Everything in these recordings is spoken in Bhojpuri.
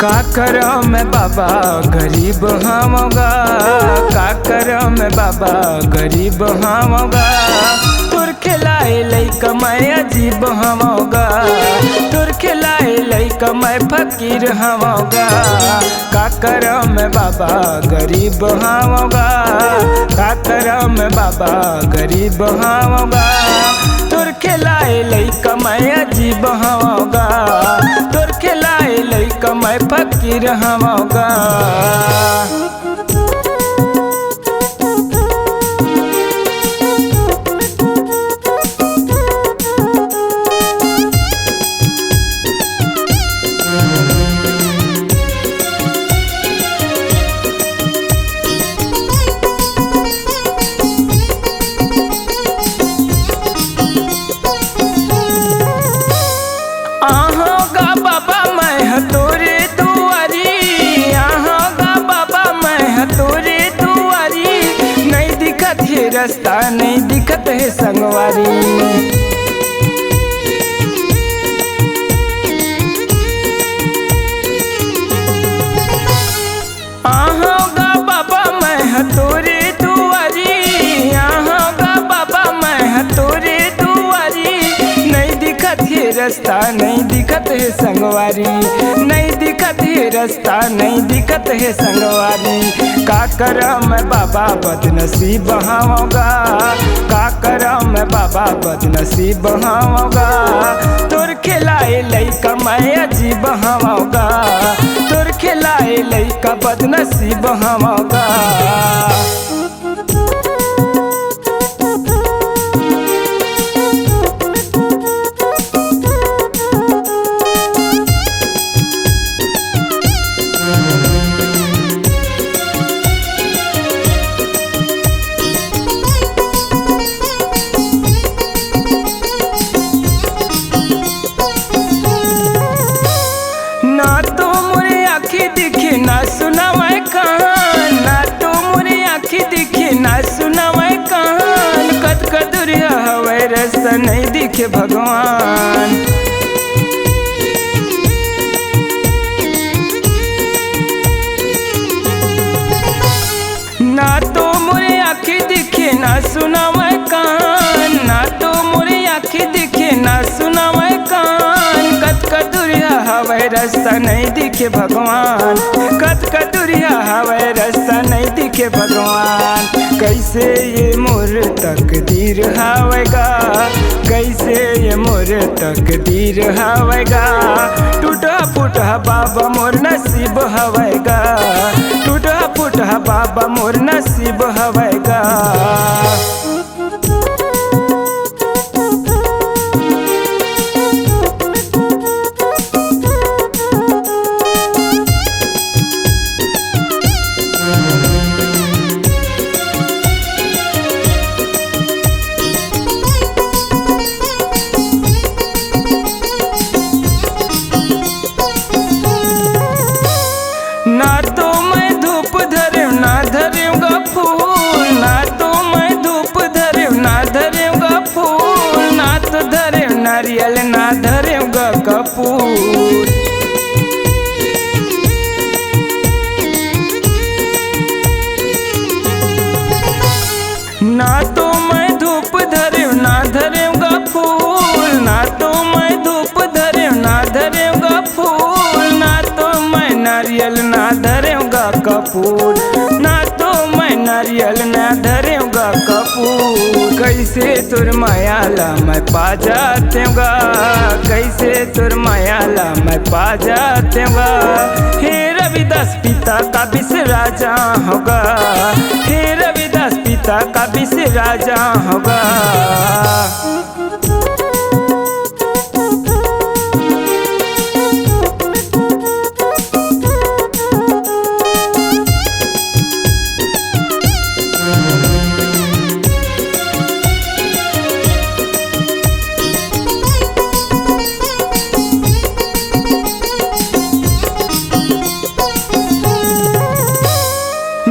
का करम मैं बाबा गरीब हमगा, का करम मैं बाबा गरीब हमगा। तुर खिलाए लइका मैं अजीब हमगा, तुर खिलाए लइका मैं फकीर हमगा। का करम मैं बाबा गरीब हमगा, का करम मैं बाबा गरीब हमगा। तुर खिलाए लइका मैं अजीब हमगा, तुर खिलाए लइका मैं फकीर हमगा। रास्ता नहीं दिखत है संगवारी, आहोगा बाबा मैं तोरे दुआरी, आहोगा बाबा मैं तोरे दुआरी। नहीं दिखत है रास्ता नहीं दिखत है संगवारी, नहीं दिखत है रास्ता नहीं दिखत है संगवारी। का करम मैं बाबा बदनसीब हमगा, का करम मैं बाबा बदनसीब हमगा। तुर खिलाए लइका मैं अजीब हमगा, तुर खिलाए लइका बदनसीब हमगा। ना तो मोरे आँखी दिखे ना सुना मैं कहान, ना तो मोरे आँखी दिखे ना सुना मैं कहान। कद कदुरिया हवे रास्ता नहीं दिखे भगवान, ना तो मोरे आँखी दिखे ना सुना मैं कहान, ना तो मोरे आँखी दिखे ना सुना मैं कहान। कद कदुरिया हवे रास्ता नहीं दिखे भगवान, कद कदुरिया हवे रास्ता नहीं दिखे भगवान। कैसे ये मोर तकदीर हवेगा, कैसे ये मोर तकदीर हवेगा। टूटा फूटा बाबा मोर नसीब हवेगा, टूटा फूटा बाबा मोर नसीब हवेगा। ना तो मैं धूप धरे ना धरूँगा फूल, ना तो मैं धूप धरे ना धरूँगा फूल। ना तो धरे नारियल ना धरूँगा कपूर, ना तो मैं धूप धरे ना धरूँगा फूल, ना तो मैं धूप धरे ना धरूँगा फूल। ना तो मैं नारियल ना धरूँगा कपूर, ना तो मैं नारियल ना धरूँगा कपूर। कैसे तुर मायाला मैं पा जाऊँगा, कैसे तुर मायाला मैं पा जाऊँगा। हे रविदास पिता का बिसरा जा होगा, हे रविदास पिता का बिसरा जा होगा।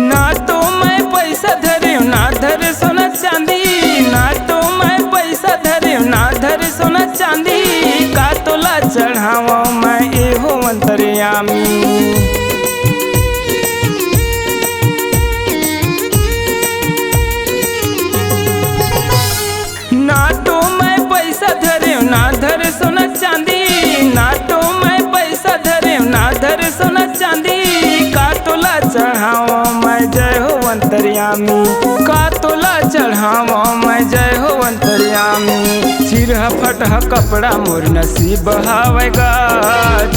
ना तो मैं पैसा धरे ना धरे सोना चांदी, ना तो मैं पैसा धरे ना धरे सोना चांदी। का तोला चढ़ावा मैं एहो अंतर्यामी, अंतर्यामी का तोला चढ़ावा मैं जय हो अंतर्यामी। चिरह फटह कपड़ा मोर नसीब हवेगा,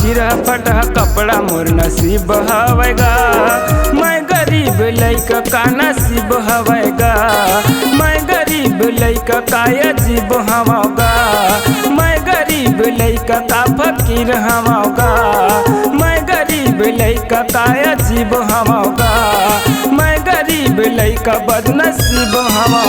चिरह फटह कपड़ा मोर नसीब हवेगा। मैं गरीब लइका का नसीब हवेगा, मैं गरीब लइका का अजीब हवागा। मैं गरीब लइका का फकीर हवागा, मैं गरीब लइका का अजीब हवागा। मैं गरीब लइका बदनसीब हवा।